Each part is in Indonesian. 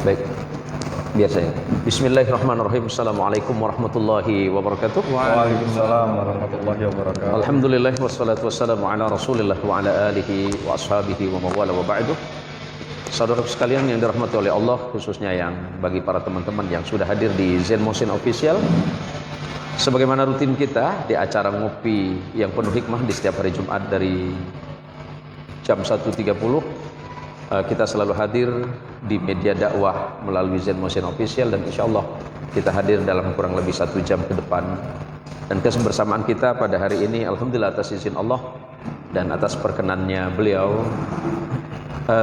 Baik, biar saya. Bismillahirrahmanirrahim. Assalamualaikum warahmatullahi wabarakatuh. Waalaikumsalam warahmatullahi wabarakatuh. Alhamdulillah wassalatu wassalamu ala Rasulillah wa ala alihi wa ashabihi wa mawala wa ba'du. Saudara sekalian yang dirahmati oleh Allah, khususnya yang bagi para teman-teman yang sudah hadir di Zen Motion Official. Sebagaimana rutin kita di acara ngopi yang penuh hikmah di setiap hari Jumat dari jam 1.30, kita selalu hadir di media dakwah melalui Zen Motion Official, dan insya Allah kita hadir dalam kurang lebih 1 jam ke depan. Dan kebersamaan kita pada hari ini alhamdulillah atas izin Allah dan atas perkenannya beliau,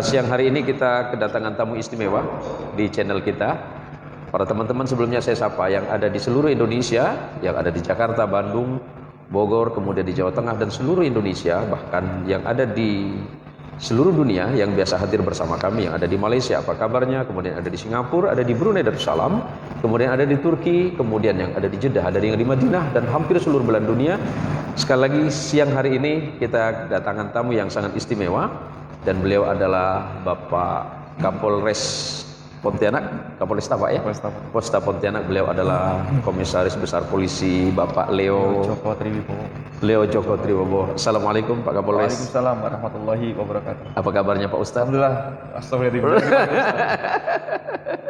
siang hari ini kita kedatangan tamu istimewa di channel kita. Para teman-teman sebelumnya saya sapa yang ada di seluruh Indonesia, yang ada di Jakarta, Bandung, Bogor, kemudian di Jawa Tengah dan seluruh Indonesia, bahkan yang ada di seluruh dunia yang biasa hadir bersama kami, yang ada di Malaysia apa kabarnya, kemudian ada di Singapura, ada di Brunei Darussalam, kemudian ada di Turki, kemudian yang ada di Jeddah, ada yang di Madinah, dan hampir seluruh belahan dunia. Sekali lagi siang hari ini kita kedatangan tamu yang sangat istimewa, dan beliau adalah Bapak Kapolres Pontianak, Kapolresta Pak ya? Polresta Pontianak. Beliau adalah Komisaris Besar Polisi Bapak Leo Joko Triwibowo. Assalamualaikum Pak Kapolres. Waalaikumsalam warahmatullahi wabarakatuh. Apa kabarnya Pak Ustadz? Alhamdulillah. Astagfirullah.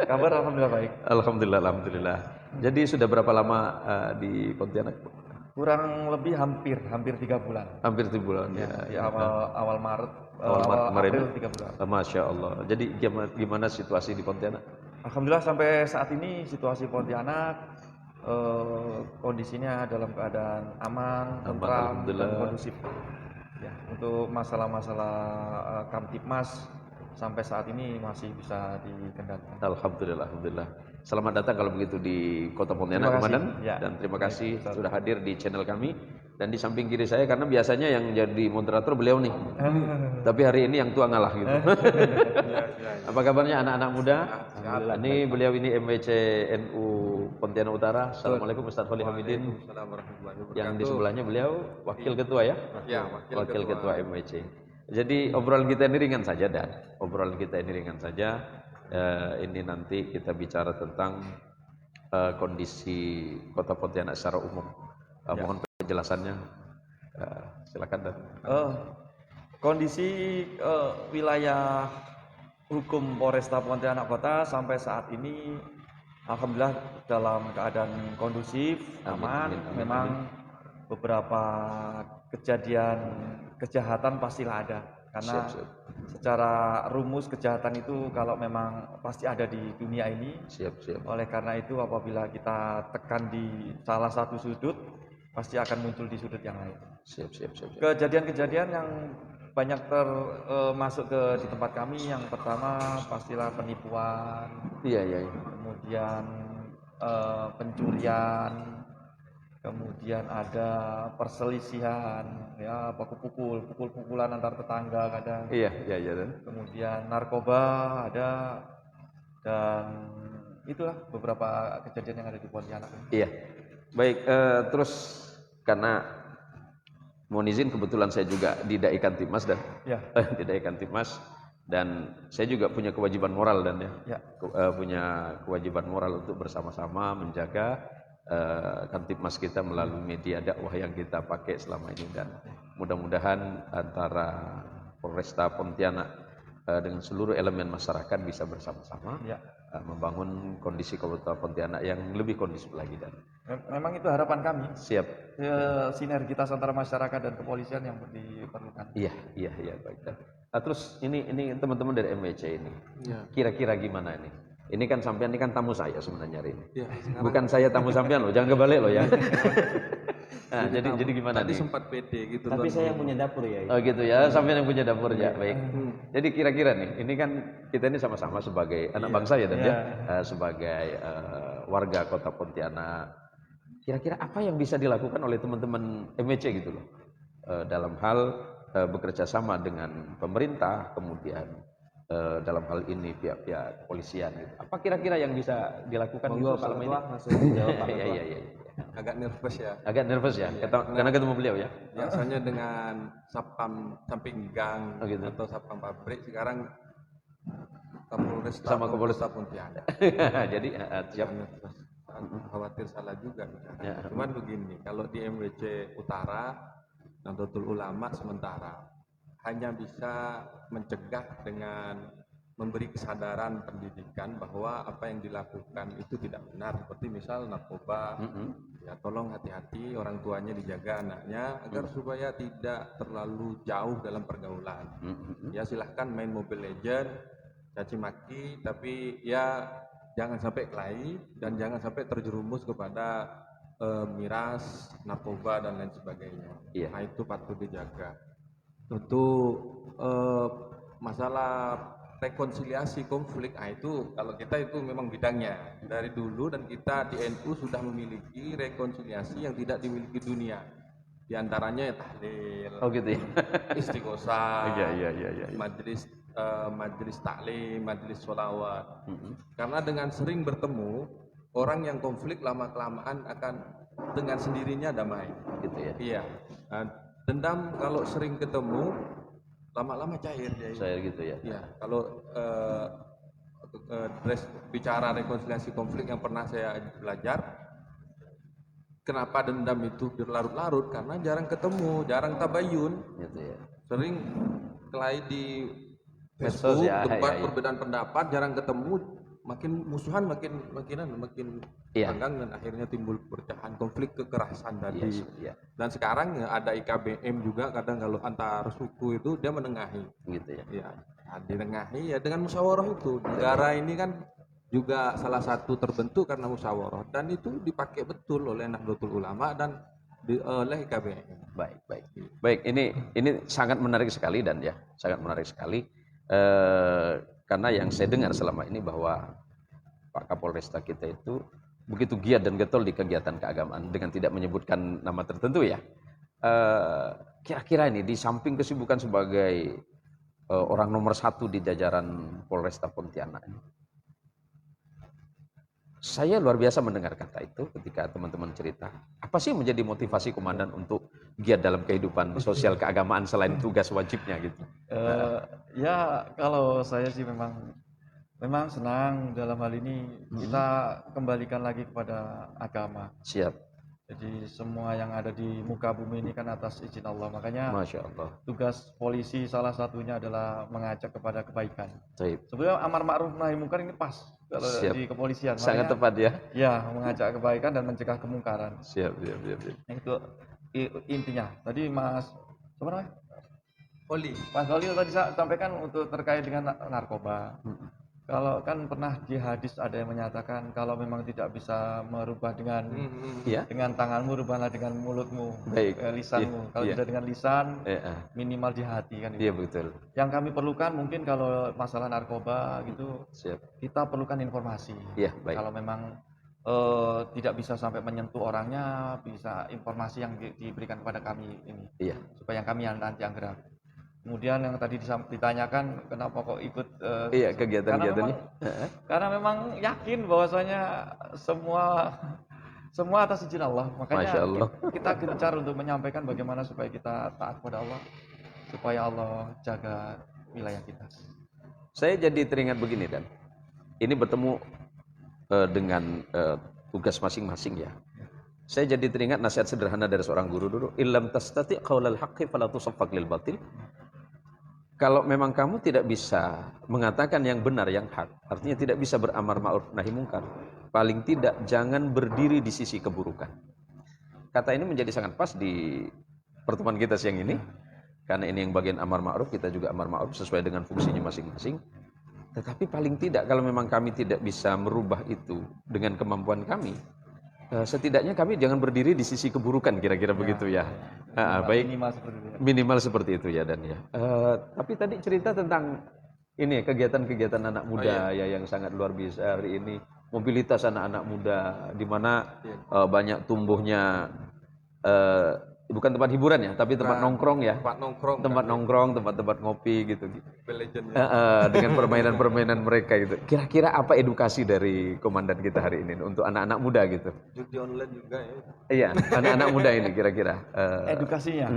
Kabar alhamdulillah baik. Alhamdulillah. Jadi sudah berapa lama di Pontianak? Kurang lebih hampir 3 bulan. Hampir 3 bulan ya. Di awal Maret. Kemarin. April 3 bulan. Masya Allah. Jadi gimana situasi di Pontianak? Alhamdulillah sampai saat ini situasi Pontianak kondisinya dalam keadaan aman, tentram, dan kondusif. Ya, untuk masalah-masalah Kamtipmas sampai saat ini masih bisa dikendalikan. Alhamdulillah. Selamat datang kalau begitu di Kota Pontianak, Komandan. Ya. Dan terima kasih sudah hadir di channel kami. Dan di samping kiri saya, karena biasanya yang jadi moderator beliau nih. Tapi hari ini yang tua ngalah gitu. Apa kabarnya anak-anak muda? Alhamdulillah. Ini beliau ini MWC NU Pontianak Utara. Assalamualaikum Ustaz Fali Hamidin. Yang di sebelahnya beliau wakil ketua ya? Ya, wakil ketua MWC. Jadi obrolan kita ini ringan saja, dan obrolan kita ini ringan saja. Ini nanti kita bicara tentang kondisi Kota Pontianak secara umum. Mohon penjelasannya, silakan Dan. Kondisi wilayah hukum Polresta Pontianak Kota sampai saat ini alhamdulillah dalam keadaan kondusif, aman. Memang beberapa kejadian kejahatan pastilah ada, karena secara rumus kejahatan itu kalau memang pasti ada di dunia ini. Oleh karena itu apabila kita tekan di salah satu sudut, pasti akan muncul di sudut yang lain. Kejadian-kejadian yang banyak masuk di tempat kami, yang pertama pastilah penipuan, kemudian pencurian, kemudian ada perselisihan, ya pukul-pukulan antar tetangga kadang. Kemudian narkoba ada, dan itulah beberapa kejadian yang ada di Pontianak. Iya. Baik, terus karena mohon izin kebetulan saya juga di Dai Kamtipmas dan di Dai Kamtipmas, dan saya juga punya kewajiban moral dan punya kewajiban moral untuk bersama-sama menjaga Kamtipmas kita melalui media dakwah yang kita pakai selama ini, dan mudah-mudahan antara Polresta Pontianak dengan seluruh elemen masyarakat bisa bersama-sama membangun kondisi Kota Pontianak yang lebih kondusif lagi. Dan memang itu harapan kami. Siap. Sinergitas antara masyarakat dan kepolisian yang diperlukan. Iya, baik. Terus ini teman-teman dari MWC ini, kira-kira gimana ini? Ini kan sampean, ini kan tamu saya sebenarnya hari ini. Bukan saya tamu sampean loh, jangan kebalik loh ya. Nah, jadi gimana tadi nih? sempat pede gitu. Tapi saya yang punya dapur ya. Oh gitu ya, sampean yang punya dapur ya. Baik. Jadi kira-kira nih, ini kan kita ini sama-sama sebagai anak bangsa ya, dan sebagai warga Kota Pontianak. Kira-kira apa yang bisa dilakukan oleh teman-teman MWC gitu loh, dalam hal bekerja sama dengan pemerintah, kemudian dalam hal ini pihak-pihak kepolisian gitu. Apa kira-kira yang bisa dilakukan gitu selama ini? Langsung dijawab. Iya. Agak nervous ya. Agak nervous ya, karena ketemu beliau ya. Biasanya dengan sapam samping gang gitu. atau sapam pabrik, sekarang Kapolres Sama Kapolres. Pontianak. Jadi siap. Khawatir salah juga. Ya. Cuman begini, kalau di MWC Utara, Nahdlatul Ulama sementara hanya bisa mencegah dengan memberi kesadaran pendidikan bahwa apa yang dilakukan itu tidak benar, seperti misal narkoba. Ya, tolong hati-hati, orang tuanya dijaga anaknya agar supaya tidak terlalu jauh dalam pergaulan. Ya, silahkan main Mobile Legend, caci maki, tapi ya jangan sampai kelahi dan jangan sampai terjerumus kepada miras, narkoba dan lain sebagainya. Iya. Nah, itu patut dijaga. Tentu masalah rekonsiliasi konflik, itu kalau kita itu memang bidangnya dari dulu, dan kita di NU sudah memiliki rekonsiliasi yang tidak dimiliki dunia. Di antaranya ya tahlil, Oh gitu ya. istighosah, Iya. majelis taklim, majelis sholawat. Karena dengan sering bertemu, orang yang konflik lama-kelamaan akan dengan sendirinya damai. Gitu ya. Iya. Nah, dendam kalau sering ketemu, lama-lama cair dia. Saya gitu ya. Ya, kalau bicara rekonsiliasi konflik yang pernah saya belajar, kenapa dendam itu berlarut-larut? Karena jarang ketemu, jarang tabayun. Gitu ya. Sering kelahi di Medsos Facebook, ya, tempat ya. perbedaan pendapat, jarang ketemu, makin musuhan, makin Iya. renggang, dan akhirnya timbul perpecahan, konflik, kekerasan tadi. Iya. Dan sekarang ya, ada IKBM juga, kadang kalau antar suku itu dia menengahi. Gitu ya. Ya, dinengahi ya dengan musyawarah itu. Negara ini kan juga salah satu terbentuk karena musyawarah, dan itu dipakai betul oleh Nahdlatul Ulama dan oleh IKBM. Baik, ini sangat menarik sekali dan ya, sangat menarik sekali. Karena yang saya dengar selama ini bahwa Pak Kapolresta kita itu begitu giat dan getol di kegiatan keagamaan dengan tidak menyebutkan nama tertentu ya. Kira-kira ini di samping kesibukan sebagai orang nomor 1 di jajaran Polresta Pontianak ini, saya luar biasa mendengar kata itu ketika teman-teman cerita. Apa sih menjadi motivasi komandan untuk giat dalam kehidupan sosial keagamaan selain tugas wajibnya gitu? Ya kalau saya sih memang senang dalam hal ini kita kembalikan lagi kepada agama. Siap. Jadi semua yang ada di muka bumi ini kan atas izin Allah. Makanya Masya Allah. tugas polisi salah satunya adalah mengajak kepada kebaikan. Baik. Sebenarnya amar ma'ruf nahi munkar ini pas kalau Siap. di kepolisian. Sangat Makanya, tepat ya. ya, mengajak kebaikan dan mencegah kemungkaran. Siap. Itu intinya. Tadi Mas siapa namanya? Oli. Mas Khalil tadi sampaikan untuk terkait dengan narkoba. Kalau kan pernah di hadis ada yang menyatakan kalau memang tidak bisa merubah dengan Iya. dengan tanganmu, rubahlah dengan mulutmu, Baik. lisanmu. Kalau Iya. tidak dengan lisan, Iya. minimal di hati kan. Iya Itu. betul. Yang kami perlukan mungkin kalau masalah narkoba gitu, Siap. kita perlukan informasi. Iya, baik. Kalau memang tidak bisa sampai menyentuh orangnya, bisa informasi yang diberikan kepada kami ini, Iya. supaya kami yang nanti yang gerak. Kemudian yang tadi ditanyakan kenapa kok ikut Iya, kegiatan-kegiatannya. karena memang yakin bahwasanya semua atas izin Allah. Makanya Masya Allah. kita gencar untuk menyampaikan bagaimana supaya kita taat kepada Allah, supaya Allah jaga wilayah kita. Saya jadi teringat begini dan ini bertemu dengan tugas masing-masing ya. Saya jadi teringat nasihat sederhana dari seorang guru dulu, illam tastati' qaulal haqqi fala tusaffaq lil batil. Kalau memang kamu tidak bisa mengatakan yang benar, yang hak, artinya tidak bisa beramar ma'ruf nahi mungkar, paling tidak jangan berdiri di sisi keburukan. Kata ini menjadi sangat pas di pertemuan kita siang ini, karena ini yang bagian amar ma'ruf, kita juga amar ma'ruf sesuai dengan fungsinya masing-masing. Tetapi paling tidak kalau memang kami tidak bisa merubah itu dengan kemampuan kami, setidaknya kami jangan berdiri di sisi keburukan, kira-kira begitu ya. Baik, minimal seperti itu ya dan ya. Tapi tadi cerita tentang ini kegiatan-kegiatan anak muda ya yang sangat luar biasa hari ini, mobilitas anak-anak muda di mana banyak tumbuhnya bukan tempat hiburan ya, tapi tempat nongkrong ya. Tempat nongkrong, tempat-tempat ngopi gitu. Dengan permainan-permainan mereka gitu. Kira-kira apa edukasi dari komandan kita hari ini untuk anak-anak muda gitu? Judi online juga ya. Iya, anak-anak muda ini kira-kira. Edukasinya.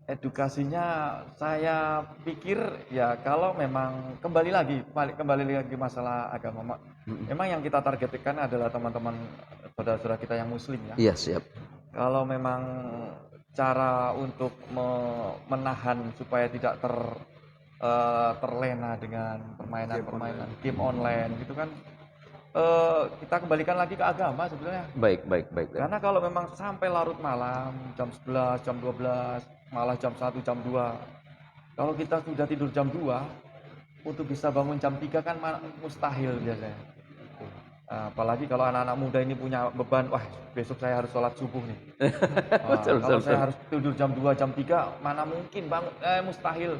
Edukasinya saya pikir ya kalau memang kembali lagi masalah agama. Memang yang kita targetkan adalah teman-teman saudara-saudara kita yang muslim ya. Iya, siap. Kalau memang cara untuk menahan supaya tidak terlena dengan permainan game online gitu kan, kita kembalikan lagi ke agama sebenarnya. Baik. Karena kalau memang sampai larut malam, jam 11, jam 12, malah jam 1, jam 2. Kalau kita sudah tidur jam 2, untuk bisa bangun jam 3 kan mustahil biasanya. Apalagi kalau anak-anak muda ini punya beban, wah besok saya harus sholat subuh nih. Kalau saya harus tidur jam 2, jam 3, mana mungkin bangun, mustahil.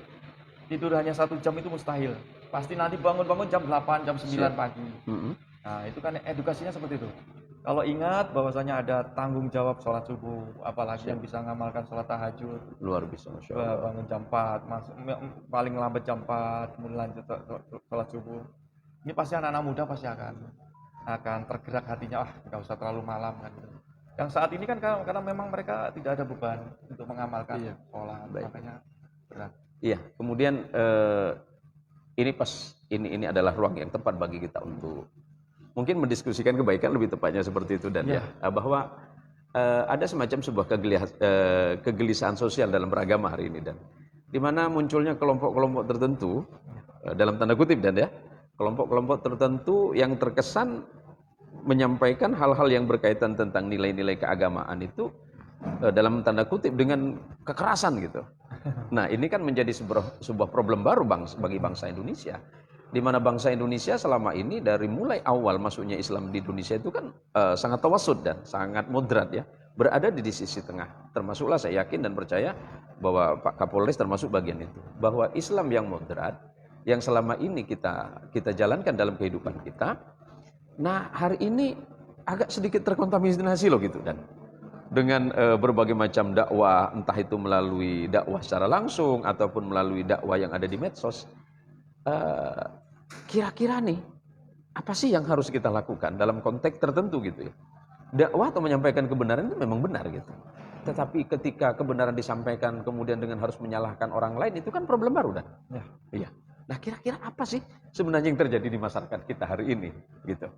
Tidur hanya 1 jam itu mustahil. Pasti nanti bangun-bangun jam 8, jam 9 pagi. Nah itu kan edukasinya seperti itu. Kalau ingat bahwasanya ada tanggung jawab sholat subuh, apalagi yang bisa ngamalkan sholat tahajud. Luar biasa, Masya Allah. Bangun jam 4, paling lambat jam 4, kemudian lanjut sholat subuh. Ini pasti anak-anak muda pasti akan tergerak hatinya, nggak usah terlalu malam kan. Yang saat ini kan karena memang mereka tidak ada beban untuk mengamalkan sholat, makanya berat. Iya, kemudian ini adalah ruang yang tepat bagi kita untuk mungkin mendiskusikan kebaikan, lebih tepatnya seperti itu, dan bahwa ada semacam sebuah kegelisahan sosial dalam beragama hari ini, dan di mana munculnya kelompok-kelompok tertentu dalam tanda kutip, dan kelompok-kelompok tertentu yang terkesan menyampaikan hal-hal yang berkaitan tentang nilai-nilai keagamaan itu dalam tanda kutip dengan kekerasan gitu. Nah, ini kan menjadi sebuah problem baru bagi bangsa Indonesia, di mana bangsa Indonesia selama ini dari mulai awal masuknya Islam di Indonesia itu kan sangat tawasud dan sangat moderat ya, berada di sisi tengah. Termasuklah saya yakin dan percaya bahwa Pak Kapolres termasuk bagian itu, bahwa Islam yang moderat yang selama ini kita jalankan dalam kehidupan kita. Nah, hari ini agak sedikit terkontaminasi loh gitu, dan dengan berbagai macam dakwah, entah itu melalui dakwah secara langsung ataupun melalui dakwah yang ada di medsos. Kira-kira nih apa sih yang harus kita lakukan dalam konteks tertentu gitu ya? Dakwah atau menyampaikan kebenaran itu memang benar gitu. Tetapi ketika kebenaran disampaikan kemudian dengan harus menyalahkan orang lain, itu kan problem baru dan. Iya. Nah, kira-kira apa sih sebenarnya yang terjadi di masyarakat kita hari ini gitu?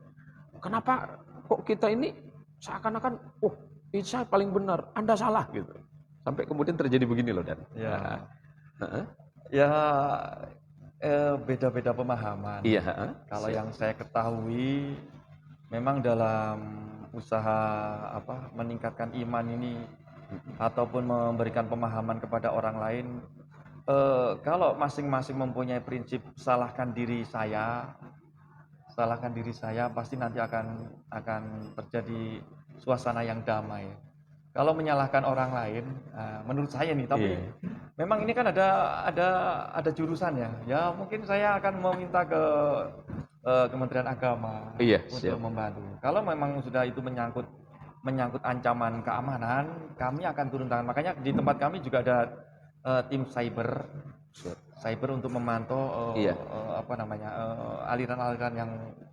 Kenapa kok kita ini seakan-akan saya paling benar, Anda salah gitu. Sampai kemudian terjadi begini loh, dan. Beda-beda pemahaman. Iya. Kalau yang saya ketahui, memang dalam usaha meningkatkan iman ini ataupun memberikan pemahaman kepada orang lain, kalau masing-masing mempunyai prinsip salahkan diri saya, pasti nanti akan terjadi suasana yang damai. Kalau menyalahkan orang lain, menurut saya nih, tapi memang ini kan ada jurusannya. Ya mungkin saya akan meminta ke Kementerian Agama untuk membantu. Kalau memang sudah itu menyangkut ancaman keamanan, kami akan turun tangan. Makanya di tempat kami juga ada tim cyber untuk memantau aliran-aliran yang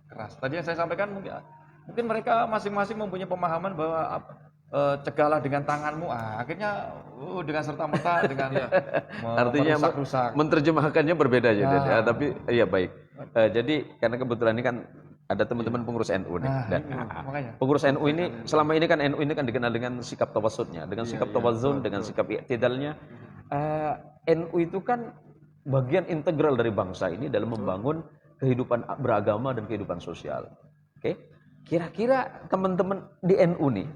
keras. Tadi yang saya sampaikan mungkin mereka masing-masing mempunyai pemahaman bahwa cegahlah dengan tanganmu, akhirnya dengan serta-merta dengan artinya merusak. Menerjemahkannya berbeda aja, tapi iya baik. Jadi karena kebetulan ini kan ada teman-teman pengurus NU nih, dan pengurus NU ini selama ini kan NU ini kan dikenal dengan sikap tawasudnya, dengan sikap tawazun, dengan sikap i'tidalnya. NU itu kan bagian integral dari bangsa ini dalam membangun kehidupan beragama dan kehidupan sosial. Oke. Kira-kira teman-teman di NU nih,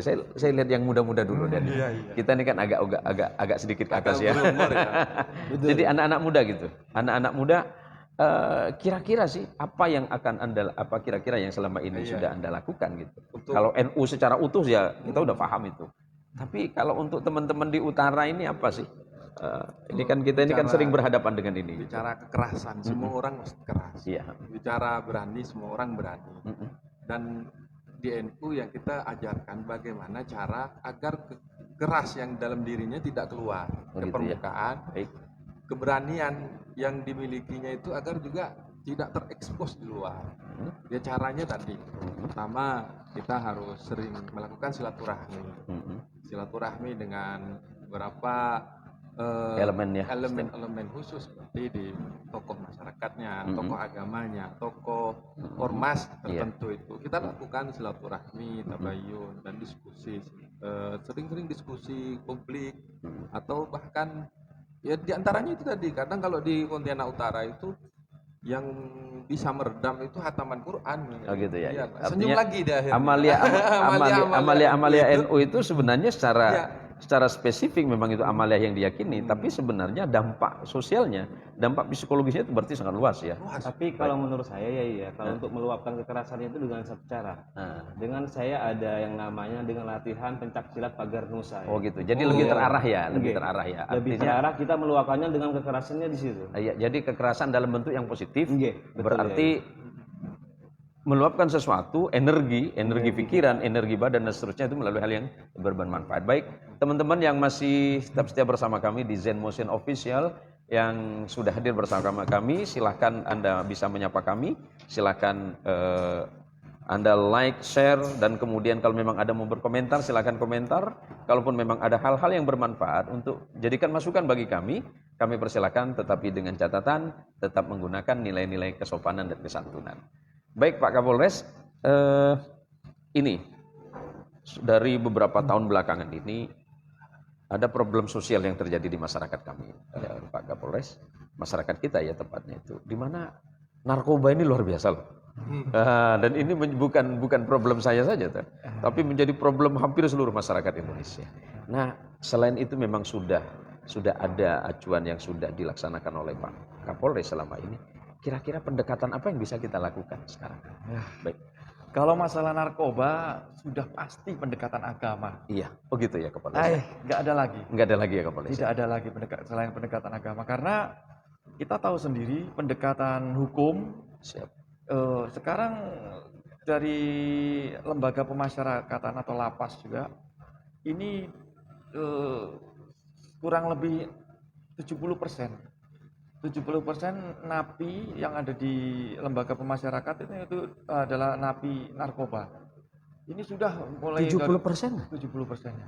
saya lihat yang muda-muda dulu, dan kita ini kan agak sedikit ke atas ya. Jadi anak-anak muda gitu, anak-anak muda, kira-kira sih apa yang akan kira-kira yang selama ini sudah Anda lakukan gitu. Kalau NU secara utuh ya kita udah paham itu. Tapi kalau untuk teman-teman di utara ini apa sih? Kita ini kan sering berhadapan dengan ini. Bicara kekerasan, semua orang mesti keras. Bicara berani, semua orang berani. Dan di NU yang kita ajarkan bagaimana cara agar keras yang dalam dirinya tidak keluar ke permukaan. Keberanian yang dimilikinya itu agar juga tidak terekspos di luar. Ya caranya tadi, pertama kita harus sering melakukan silaturahmi dengan beberapa elemen khusus seperti di tokoh masyarakatnya, tokoh agamanya, tokoh ormas tertentu itu kita lakukan silaturahmi, tabayun dan diskusi, sering-sering diskusi publik atau bahkan ya diantaranya itu tadi kadang kalau di Pontianak Utara itu yang bisa meredam itu hataman Quran. Oh gitu ya. Iya, senyum lagi deh akhirnya. Amalia NU itu sebenarnya secara spesifik memang itu amalia yang diyakini, tapi sebenarnya dampak sosialnya, dampak psikologisnya itu berarti sangat luas ya. Tapi kalau menurut saya ya, kalau untuk meluapkan kekerasan itu dengan satu cara. Dengan saya ada yang namanya dengan latihan pencak silat pagar nusa. Oh gitu. Jadi lebih terarah ya, lebih terarah ya. Lebih terarah kita meluapkannya dengan kekerasannya di situ. Ya, jadi kekerasan dalam bentuk yang positif, Betul, berarti meluapkan sesuatu, energi pikiran, energi badan dan seterusnya itu melalui hal yang bermanfaat. Baik, teman-teman yang masih tetap setia bersama kami di Zen Motion Official yang sudah hadir bersama kami, silahkan Anda bisa menyapa kami, silahkan Anda like, share, dan kemudian kalau memang ada mau berkomentar, silahkan komentar. Kalaupun memang ada hal-hal yang bermanfaat untuk jadikan masukan bagi kami persilahkan, tetapi dengan catatan tetap menggunakan nilai-nilai kesopanan dan kesantunan. Baik Pak Kapolres, ini dari beberapa tahun belakangan ini ada problem sosial yang terjadi di masyarakat kami, Pak Kapolres, masyarakat kita ya tepatnya itu, di mana narkoba ini luar biasa loh. Dan ini bukan problem saya saja, tapi menjadi problem hampir seluruh masyarakat Indonesia. Nah, selain itu memang sudah ada acuan yang sudah dilaksanakan oleh Pak Kapolres selama ini. Kira-kira pendekatan apa yang bisa kita lakukan sekarang? Baik. Kalau masalah narkoba sudah pasti pendekatan agama. Iya, oh gitu ya Kapolres. Nggak ada lagi. Nggak ada lagi ya Kapolres. Tidak ada lagi selain pendekatan agama, karena kita tahu sendiri pendekatan hukum. Siap. Sekarang dari lembaga pemasyarakatan atau lapas juga ini kurang lebih 70% napi yang ada di lembaga pemasyarakatan itu adalah napi narkoba. Ini sudah mulai 70%? 70%-nya.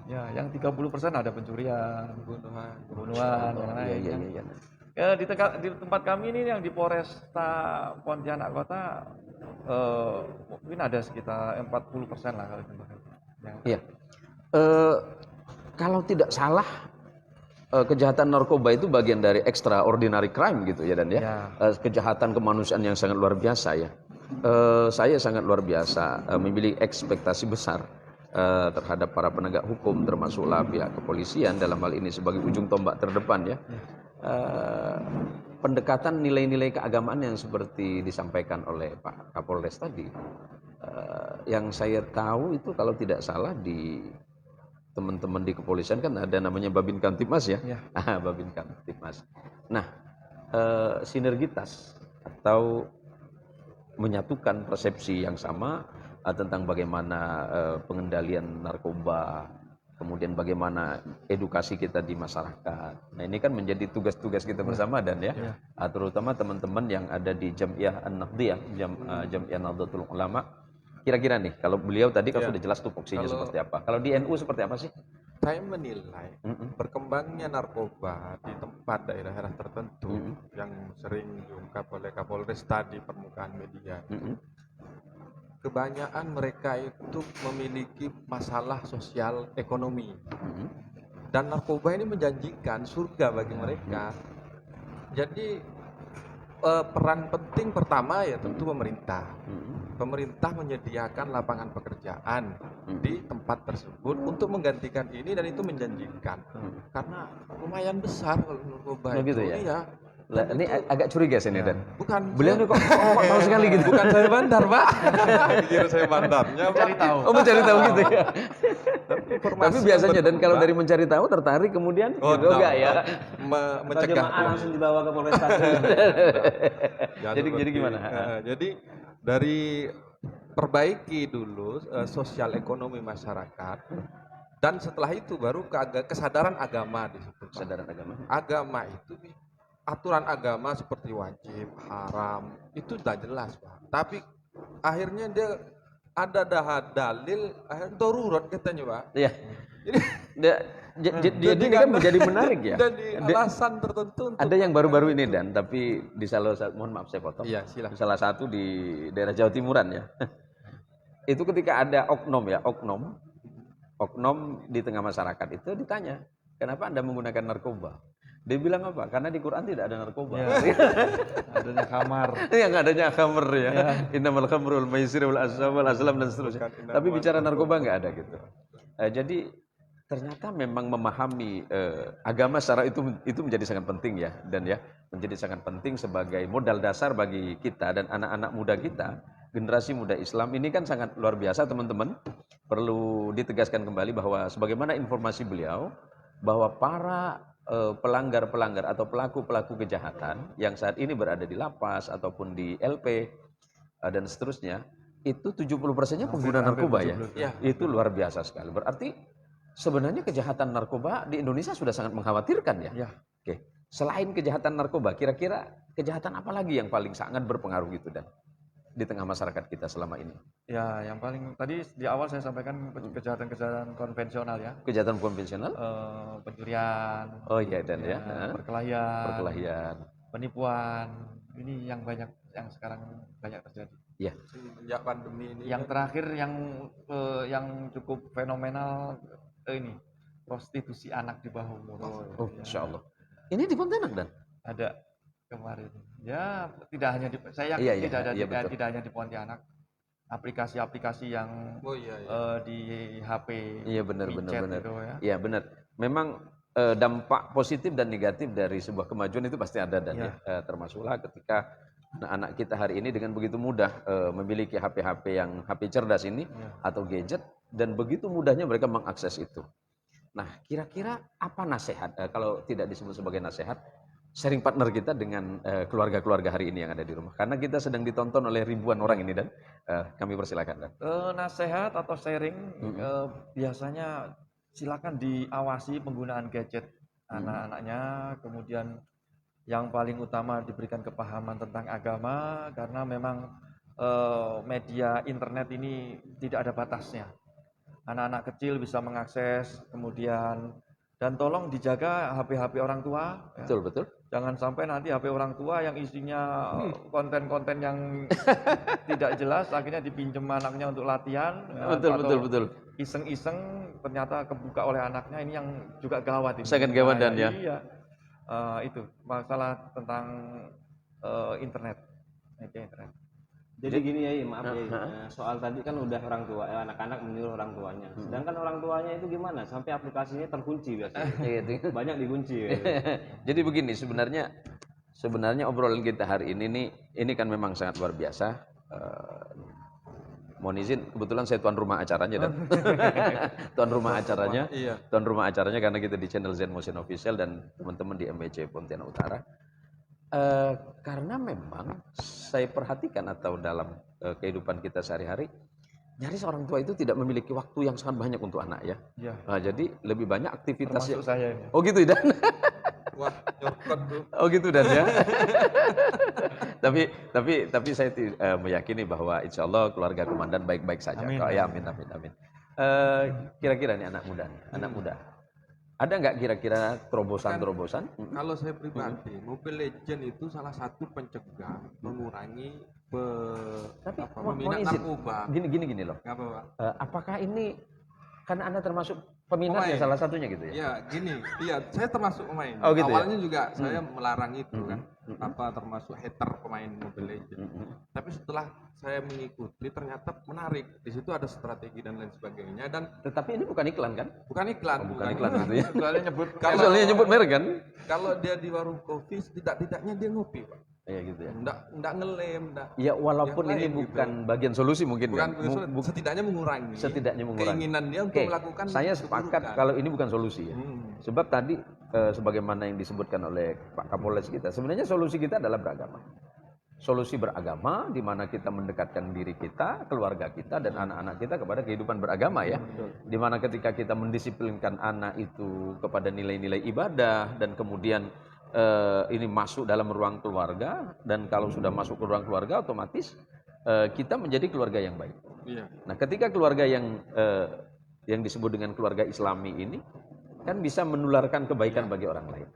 Ya, yang 30% ada pencurian, pembunuhan, yang lain. Iya. Ya, di tempat kami ini yang di Polresta Pontianak Kota mungkin ada sekitar 40% lah kalau tempat kami. Iya. Kalau tidak salah kejahatan narkoba itu bagian dari extraordinary crime gitu ya dan ya. Kejahatan kemanusiaan yang sangat luar biasa ya. Saya sangat luar biasa memiliki ekspektasi besar terhadap para penegak hukum termasuklah pihak kepolisian dalam hal ini sebagai ujung tombak terdepan ya. Pendekatan nilai-nilai keagamaan yang seperti disampaikan oleh Pak Kapolres tadi, yang saya tahu itu kalau tidak salah di teman-teman di kepolisian kan ada namanya Babin Kamtibmas ya. Babin Kamtibmas. Nah, sinergitas atau menyatukan persepsi yang sama tentang bagaimana pengendalian narkoba, kemudian bagaimana edukasi kita di masyarakat. Nah, ini kan menjadi tugas-tugas kita bersama dan ya, terutama teman-teman yang ada di Jam'iyah An-Nahdliyah, Jam'iyah Nahdlatul Ulama. Kira-kira nih, kalau beliau tadi kan sudah jelas tupoksinya seperti apa. Kalau di NU seperti apa sih? Saya menilai berkembangnya narkoba di tempat daerah-daerah tertentu yang sering diungkap oleh Kapolres tadi permukaan media. Kebanyakan mereka itu memiliki masalah sosial ekonomi. Dan narkoba ini menjanjikan surga bagi mereka. Jadi peran penting pertama ya tentu pemerintah. Pemerintah menyediakan lapangan pekerjaan di tempat tersebut untuk menggantikan ini dan itu menjanjikan. Karena lumayan besar kalau narkoba itu. Gitu ya? Iya. Lah, ini agak curiga sih nih Dan. Bukan. Beliau nih kok mau sekali gitu. Bukan saya bandar, Pak. Dikira saya bandarnya, Pak. Mencari tahu. Oh, mencari tahu gitu ya. Tapi biasanya Dan kalau dari mencari tahu tertarik kemudian enggak ya. Mencegah. Langsung dibawa ke Polres. Jadi gimana? Jadi dari perbaiki dulu sosial ekonomi masyarakat dan setelah itu baru kesadaran agama di situ. Kesadaran agama. Agama itu aturan agama seperti wajib, haram itu sudah jelas, Pak. Tapi akhirnya dia ada dalil akhirnya darurat katanya, Pak. Iya. Jadi ini kan menjadi menarik ya. Jadi alasan tertentu untuk Ada yang baru-baru ini Dan, tapi di salah satu, mohon maaf saya potong. Iya, silakan. Di salah satu di daerah Jawa Timuran ya. Itu ketika ada oknum di tengah masyarakat itu ditanya, kenapa Anda menggunakan narkoba? Dia bilang apa? Karena di Quran tidak ada narkoba. Ya. Adanya kamar. Yang adanya khamr ya. Innamal khamru wal maisir wal ansab wal azlam dan seterusnya. Tapi bicara narkoba nggak ada gitu. Jadi ternyata memang memahami agama secara itu menjadi sangat penting ya, dan ya menjadi sangat penting sebagai modal dasar bagi kita dan anak-anak muda kita. Generasi muda Islam ini kan sangat luar biasa teman-teman. Perlu ditegaskan kembali bahwa sebagaimana informasi beliau bahwa para pelanggar-pelanggar atau pelaku-pelaku kejahatan yang saat ini berada di lapas ataupun di LP dan seterusnya, itu 70%-nya pengguna narkoba ya. Itu luar biasa sekali. Berarti sebenarnya kejahatan narkoba di Indonesia sudah sangat mengkhawatirkan ya. Oke. Selain kejahatan narkoba, kira-kira kejahatan apa lagi yang paling sangat berpengaruh gitu Dan di tengah masyarakat kita selama ini? Ya, yang paling tadi di awal saya sampaikan kejahatan-kejahatan konvensional ya. Kejahatan konvensional? Pencurian. Oh iya Dan ya. Perkelahian. Penipuan. Ini yang banyak, yang sekarang banyak terjadi. Iya. Sejak pandemi ini. Yang terakhir yang cukup fenomenal ini prostitusi anak di bawah umur. Oh, Insya Allah. Ini di Pontianak Dan? Ada kemarin. Ya, tidak hanya di tidak hanya di Pontianak. Aplikasi-aplikasi yang di HP. Iya benar. Gitu, ya. Iya benar. Memang dampak positif dan negatif dari sebuah kemajuan itu pasti ada Dan ya. Termasuklah ketika anak-anak kita hari ini dengan begitu mudah memiliki HP-HP yang HP cerdas ini atau gadget, dan begitu mudahnya mereka mengakses itu. Nah, kira-kira apa nasihat kalau tidak disebut sebagai nasihat? Sharing partner kita dengan keluarga-keluarga hari ini yang ada di rumah. Karena kita sedang ditonton oleh ribuan orang ini Dan. Kami persilakan Dan. Nasihat atau sharing biasanya silakan diawasi penggunaan gadget anak-anaknya. Kemudian yang paling utama diberikan kepahaman tentang agama, karena memang media internet ini tidak ada batasnya. Anak-anak kecil bisa mengakses, kemudian dan tolong dijaga HP-HP orang tua. Betul, betul. Jangan sampai nanti HP orang tua yang isinya konten-konten yang tidak jelas, akhirnya dipinjam anaknya untuk latihan. Betul. Iseng-iseng ternyata kebuka oleh anaknya, ini yang juga gawat. Sangat gawat Dan ya. Iya, itu masalah tentang internet, media internet. Jadi gini ya, maaf ya, soal tadi kan udah orang tua, anak-anak meniru orang tuanya. Sedangkan orang tuanya itu gimana? Sampai aplikasinya terkunci biasanya. Banyak dikunci. Ya. Jadi begini, sebenarnya obrolan kita hari ini kan memang sangat luar biasa. Mohon izin, kebetulan saya tuan rumah acaranya Dan. Tuan rumah acaranya karena kita di channel Zen Motion Official dan teman-teman di MWC Pontianak Utara. Karena memang saya perhatikan atau dalam kehidupan kita sehari-hari, nyaris orang tua itu tidak memiliki waktu yang sangat banyak untuk anak ya. Jadi lebih banyak aktivitas. Termasuk saya ini. Oh gitu Dan. Wah, nyokot tuh. Oh gitu Dan ya. tapi saya meyakini bahwa insya Allah keluarga komandan baik-baik saja. Amin. Ya, amin. Kira-kira nih anak muda. Ada nggak kira-kira terobosan? Kalau saya pribadi, Mobile Legends itu salah satu pencegah mengurangi peminat narkoba. Gini loh. Nggak apa-apa. Apakah ini karena Anda termasuk peminatnya salah satunya gitu ya? Iya, gini. Iya, saya termasuk pemain. Oh, gitu Awalnya ya? juga saya melarang itu kan. Termasuk hater pemain Mobile Legends. Tapi setelah saya mengikuti ternyata menarik. Di situ ada strategi dan lain sebagainya, dan Tetapi ini bukan iklan kan? bukan iklan. Bukan iklan gitu ya. Soalnya Nyebut merek kan? Kalau dia di warung kopi, tidak-tidaknya dia ngopi, Pak. Iya gitu ya. Enggak ngelem, Ya walaupun yang ini lain bukan bagian solusi mungkin bukan kan? setidaknya mengurangi. Keinginan dia untuk melakukan saya sepakat kalau ini bukan solusi ya. Sebab tadi sebagaimana yang disebutkan oleh Pak Kapolres kita, sebenarnya solusi kita adalah beragama. Solusi beragama di mana kita mendekatkan diri kita, keluarga kita dan anak-anak kita kepada kehidupan beragama ya. Di mana ketika kita mendisiplinkan anak itu kepada nilai-nilai ibadah dan kemudian ini masuk dalam ruang keluarga, dan kalau sudah masuk ke ruang keluarga otomatis kita menjadi keluarga yang baik. Iya. Nah, ketika keluarga yang disebut dengan keluarga Islami ini kan bisa menularkan kebaikan bagi orang lain.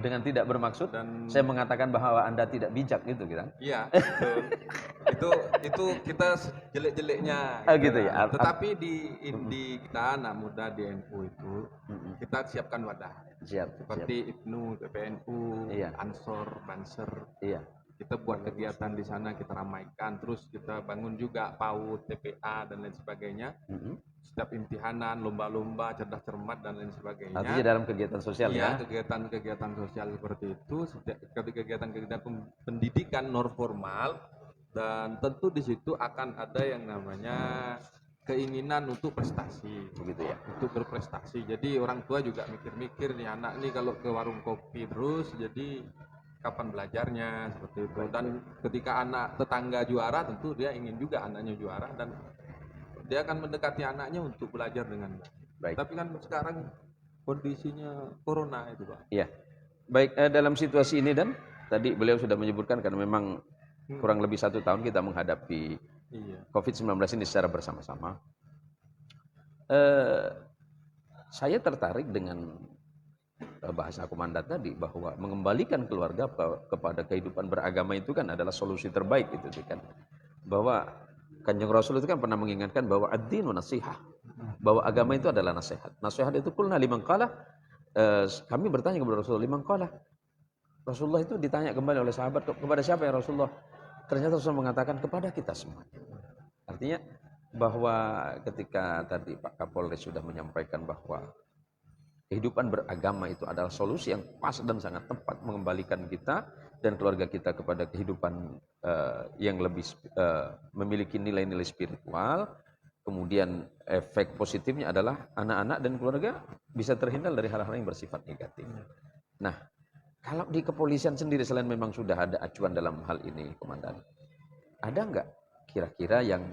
Dengan tidak bermaksud saya mengatakan bahwa Anda tidak bijak gitu kan. Iya, betul. itu kita jelek-jeleknya Gitu ya. Tetapi di kita anak muda di NU itu kita siapkan wadah. Seperti IPNU, PPNU, Ansor, Banser. Iya. Kita buat kegiatan di sana, kita ramaikan, terus kita bangun juga PAUD, TPA dan lain sebagainya. Setiap imtihanan, lomba-lomba, cerdas cermat dan lain sebagainya. Artinya dalam kegiatan sosial ya. Kegiatan-kegiatan sosial seperti itu, kegiatan-kegiatan pendidikan non formal, dan tentu di situ akan ada yang namanya keinginan untuk prestasi, begitu ya. Untuk berprestasi. Jadi orang tua juga mikir-mikir nih anak nih kalau ke warung kopi terus, jadi kapan belajarnya seperti itu. Dan ketika anak tetangga juara, tentu dia ingin juga anaknya juara dan dia akan mendekati anaknya untuk belajar dengan baik. Tapi kan sekarang kondisinya corona itu Pak. Iya. Baik, dalam situasi ini dan tadi beliau sudah menyebutkan karena memang kurang lebih 1 tahun kita menghadapi COVID-19 ini secara bersama-sama. Saya tertarik dengan bahasa komandan tadi bahwa mengembalikan keluarga kepada kehidupan beragama itu kan adalah solusi terbaik itu kan. Bahwa Kanjeng Rasul itu kan pernah mengingatkan bahwa ad-dinu nasihah, bahwa agama itu adalah nasihat. Nasihat itu kulna liman qala, kami bertanya kepada Rasulullah, liman qala. Rasulullah itu ditanya kembali oleh sahabat, kepada siapa ya Rasulullah? Ternyata Rasul mengatakan kepada kita semua. Artinya bahwa ketika tadi Pak Kapolres sudah menyampaikan bahwa kehidupan beragama itu adalah solusi yang pas dan sangat tepat mengembalikan kita dan keluarga kita kepada kehidupan yang lebih memiliki nilai-nilai spiritual. Kemudian efek positifnya adalah anak-anak dan keluarga bisa terhindar dari hal-hal yang bersifat negatif. Nah, kalau di kepolisian sendiri selain memang sudah ada acuan dalam hal ini, Komandan, ada nggak kira-kira yang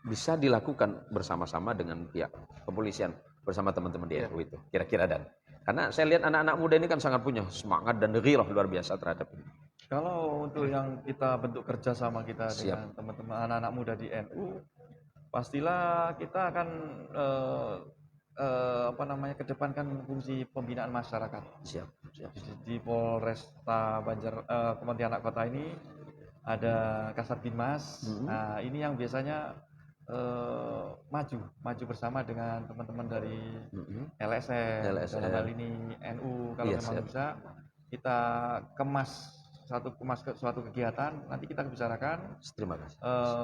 bisa dilakukan bersama-sama dengan pihak kepolisian bersama teman-teman di NU itu kira-kira dan karena saya lihat anak-anak muda ini kan sangat punya semangat dan ghirah luar biasa terhadap ini. Kalau untuk yang kita bentuk kerjasama kita dengan teman-teman anak-anak muda di NU, pastilah kita akan kedepankan fungsi pembinaan masyarakat. Siap. Di Polresta Banjar Pontianak Kota ini ada Kasat Binmas. Nah, ini yang biasanya maju bersama dengan teman-teman dari LSM, dalam hal ini NU. Kalau memang bisa kita kemas suatu kegiatan, nanti kita bicarakan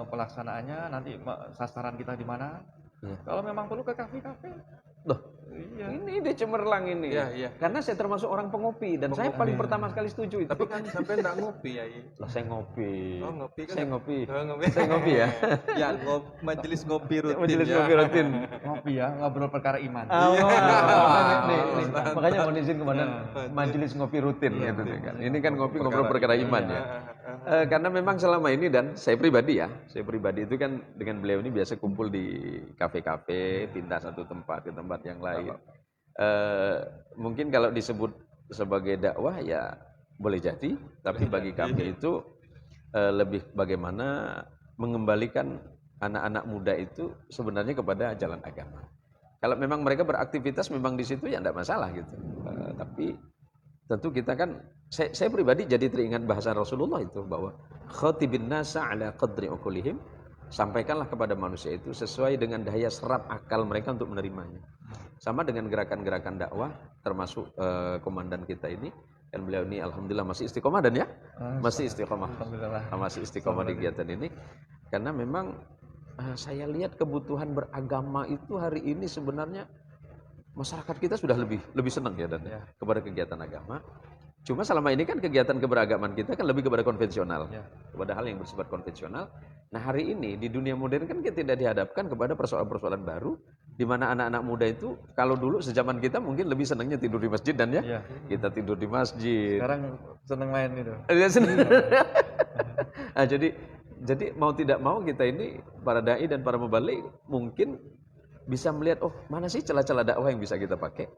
pelaksanaannya, nanti sasaran kita di mana. Kalau memang perlu ke kafe-kafe. Loh, ini ide cemerlang ini. Iya. Karena saya termasuk orang pengopi dan saya paling pertama sekali setuju itu. Tapi kan sampai enggak ngopi ya. Loh, saya ngopi. Oh, ngopi kan. Saya ngopi. Ngopi. Saya ngopi ya. Ya, majelis ngopi rutin. Majelis ngopi rutin. Ngopi ya, ngobrol perkara iman. Makanya mohon izin Komandan, majelis ngopi rutin gitu kan. Ini kan ngopi ngobrol perkara iman ya. Karena memang selama ini dan saya pribadi itu kan dengan beliau ini biasa kumpul di kafe-kafe, pindah satu tempat ke tempat yang lain. Mungkin kalau disebut sebagai dakwah ya boleh jadi, tapi bagi kami itu lebih bagaimana mengembalikan anak-anak muda itu sebenarnya kepada jalan agama. Kalau memang mereka beraktivitas memang di situ ya tidak masalah gitu. Tapi tentu kita kan, saya pribadi jadi teringat bahasa Rasulullah itu bahwa khatibin nasa ala qadri uqulihim, sampaikanlah kepada manusia itu sesuai dengan daya serap akal mereka untuk menerimanya. Sama dengan gerakan-gerakan dakwah, termasuk komandan kita ini, kan beliau ini alhamdulillah masih istiqomah dan ya, masih istiqomah, masih istiqomah di kegiatan ini, karena memang saya lihat kebutuhan beragama itu hari ini sebenarnya masyarakat kita sudah lebih senang ya dan kepada kegiatan agama. Cuma selama ini kan kegiatan keberagaman kita kan lebih kepada konvensional, kepada hal yang bersifat konvensional. Nah hari ini di dunia modern kan kita tidak dihadapkan kepada persoalan-persoalan baru, di mana anak-anak muda itu kalau dulu sejaman kita mungkin lebih senangnya tidur di masjid dan kita tidur di masjid. Sekarang senang main itu. Nah, jadi mau tidak mau kita ini para dai dan para mubalik mungkin bisa melihat mana sih celah-celah dakwah yang bisa kita pakai.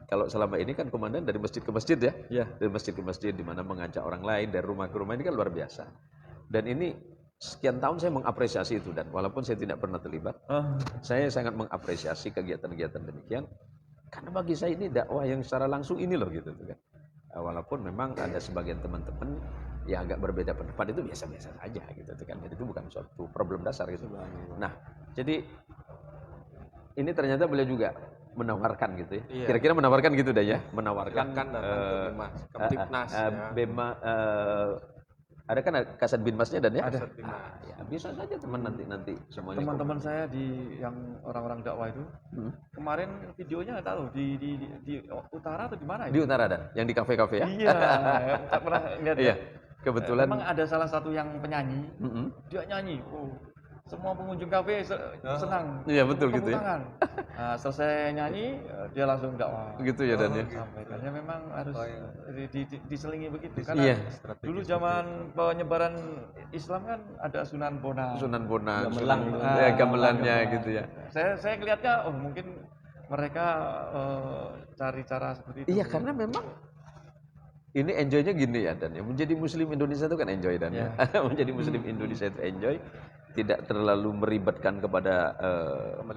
Kalau selama ini kan komandan dari masjid ke masjid dari masjid ke masjid, di mana mengajak orang lain dari rumah ke rumah, ini kan luar biasa. Dan ini sekian tahun saya mengapresiasi itu, dan walaupun saya tidak pernah terlibat, saya sangat mengapresiasi kegiatan-kegiatan demikian. Karena bagi saya ini dakwah yang secara langsung ini loh gitu kan. Walaupun memang ada sebagian teman-teman yang agak berbeda pendapat itu biasa-biasa saja gitu kan. Jadi itu bukan suatu problem dasar gitu. Nah, jadi ini ternyata beliau juga menawarkan gitu ya. Iya. Kira-kira menawarkan gitu dah ya, menawarkan Silakan datang ke Bimas, Kamtibnas ya. Bema ada kan Kasat Binmasnya dan ya? Ada. Ya, bisa saja teman nanti semuanya. Teman-teman saya yang orang-orang dakwah itu kemarin videonya nggak tahu di utara atau di mana di itu? utara dan yang di kafe-kafe ya? Iya, nggak pernah lihat. Iya. Kebetulan Memang ada salah satu yang penyanyi, dia nyanyi. Semua pengunjung kafe senang. Iya, betul Tepuk gitu ya. tangan. Nah, selesai nyanyi, dia langsung dakwah. Gitu ya dan ya. Sampaikannya memang harus diselingi begitu. Iya. Karena dulu zaman penyebaran Islam kan ada Sunan Bonang. Sunan Bonang, Gamelan. gamelannya gitu ya. Saya ngelihatnya, mungkin mereka cari cara seperti itu. Iya, karena memang ini enjoynya gini ya dan ya. Menjadi Muslim Indonesia itu kan enjoy dan ya. Menjadi Muslim Indonesia itu enjoy, tidak terlalu meribatkan kepada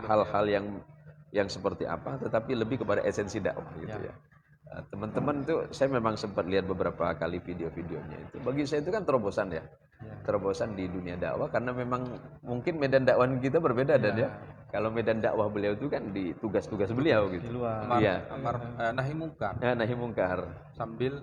hal-hal yang seperti apa, tetapi lebih kepada esensi dakwah gitu ya. Teman-teman tuh saya memang sempat lihat beberapa kali video-videonya itu. Bagi saya itu kan terobosan ya. Terobosan di dunia dakwah karena memang mungkin medan dakwah kita berbeda dan ya. Kalau medan dakwah beliau itu kan di tugas-tugas beliau gitu. Di luar. Iya. Nahi mungkar Nahi mungkar, sambil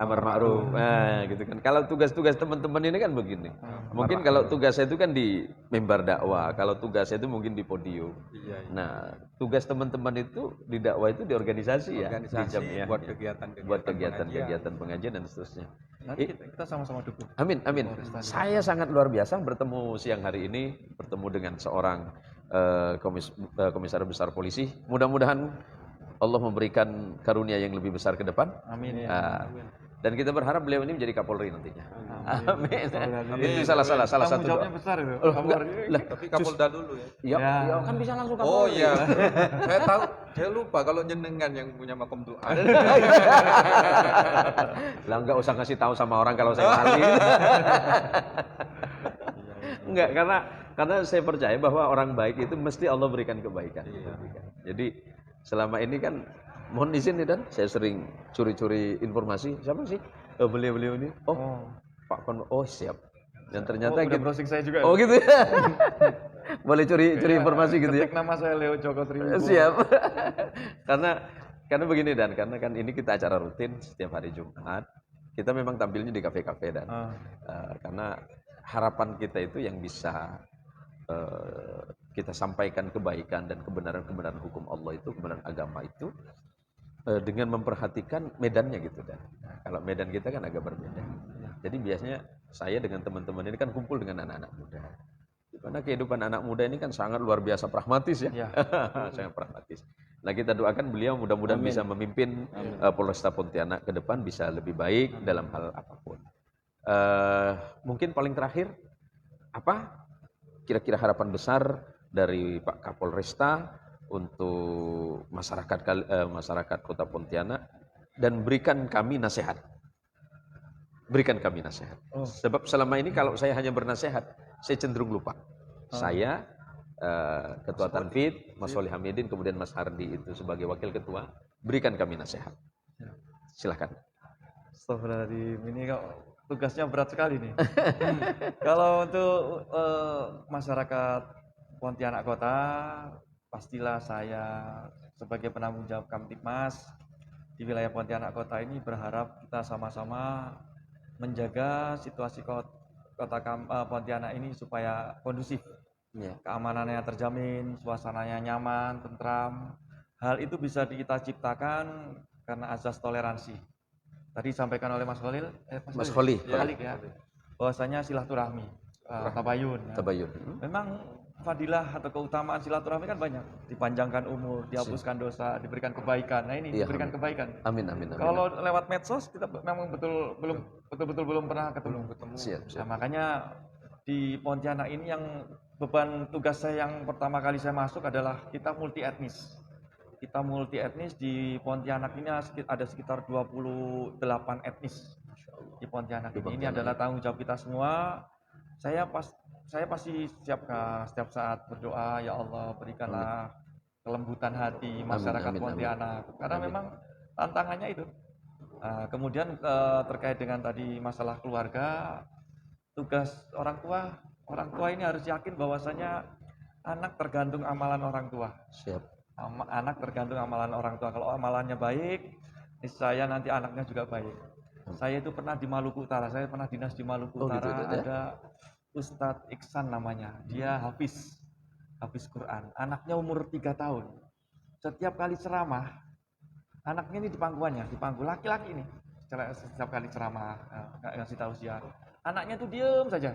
amar ma'ruf. Nah, gitu kan. Kalau tugas-tugas teman-teman ini kan begini. Mungkin kalau tugas saya itu kan di mimbar dakwah, kalau tugas saya itu mungkin di podium. Iya. Nah, tugas teman-teman itu di dakwah itu di organisasi ya, di Organisasi jamiah, buat ya. kegiatan-kegiatan Buat kegiatan-kegiatan pengajian dan seterusnya. Nanti kita sama-sama dukung. Amin, amin. Saya sangat luar biasa bertemu siang hari ini, bertemu dengan seorang komisaris besar polisi. Mudah-mudahan Allah memberikan karunia yang lebih besar ke depan. Amin. Dan kita berharap beliau ini menjadi Kapolri nantinya. Amin. Amin. Itu salah satu Tanggung doa. jawabnya besar itu. Lah, Tapi Kapolda dulu ya. ya kan bisa langsung Kapolri. Oh iya, saya tahu, saya lupa kalau jenengan yang punya makom doa. Lah enggak usah ngasih tahu sama orang kalau saya wali. Enggak, karena saya percaya bahwa orang baik itu mesti Allah berikan kebaikan. Jadi selama ini kan mohon izin nih dan saya sering curi-curi informasi. Siapa sih beliau-beliau ini? Oh, Pak Kon. Oh, siap. Dan ternyata udah browsing saya juga. Oh gitu ya. Boleh curi informasi gitu ya. Ketik nama saya Leo Joko Triwibowo. Siap. karena begini dan karena kan ini kita acara rutin setiap hari Jumat. Kita memang tampilnya di kafe-kafe dan karena harapan kita itu yang bisa kita sampaikan kebaikan dan kebenaran-kebenaran hukum Allah itu, kebenaran agama itu dengan memperhatikan medannya gitu dan kalau medan kita kan agak berbeda. Jadi biasanya saya dengan teman-teman ini kan kumpul dengan anak-anak muda. Karena kehidupan anak muda ini kan sangat luar biasa pragmatis ya. Sangat pragmatis. Nah, kita doakan beliau mudah-mudahan bisa memimpin Polresta Pontianak ke depan bisa lebih baik dalam hal apapun. Mungkin paling terakhir apa kira-kira harapan besar dari Pak Kapolresta untuk masyarakat Kota Pontianak dan berikan kami nasihat. Berikan kami nasihat. Sebab selama ini kalau saya hanya bernasihat, saya cenderung lupa. Saya Ketua Tanfid, Mas Solih Hamidin, kemudian Mas Hardi itu sebagai wakil ketua, berikan kami nasihat. Silakan. Astagfirullahaladzim, ini kok tugasnya berat sekali nih. Kalau untuk masyarakat Pontianak Kota, pastilah saya sebagai penanggung jawab Kamtibmas di wilayah Pontianak Kota ini berharap kita sama-sama menjaga situasi kota Pontianak ini supaya kondusif. Keamanannya terjamin, suasananya nyaman, tentram. Hal itu bisa kita ciptakan karena azas toleransi. Tadi disampaikan oleh Mas Khalil, Mas Khalil ya, bahwasanya silaturahmi, tabayun. Tabayun. Memang fadilah atau keutamaan silaturahmi kan banyak. Dipanjangkan umur, dihapuskan dosa, diberikan kebaikan. Nah ini diberikan kebaikan. Amin. Kalau lewat medsos kita memang betul-betul belum pernah ketemu. Siap. Nah, makanya di Pontianak ini yang beban tugas saya yang pertama kali saya masuk adalah kita multi etnis. Kita multi etnis di Pontianak ini ada sekitar 28 etnis di Pontianak ini. Ini adalah tanggung jawab kita semua. Saya pasti setiap saat berdoa, ya Allah berikanlah kelembutan hati masyarakat amin, amin. Pontianak. Karena Amin. memang tantangannya itu. Kemudian terkait dengan tadi masalah keluarga, tugas orang tua ini harus yakin bahwasanya anak tergantung amalan orang tua. Siap. Anak tergantung amalan orang tua. Kalau amalannya baik, niscaya nanti anaknya juga baik. Saya itu pernah di Maluku Utara, saya pernah dinas di Maluku Utara, gitu, ada Ustadz Iksan namanya, dia hafiz Quran. Anaknya umur 3 tahun. Setiap kali ceramah, anaknya ini di pangku laki-laki ini. Setiap kali ceramah, ngasih tausiah, anaknya tuh diem saja.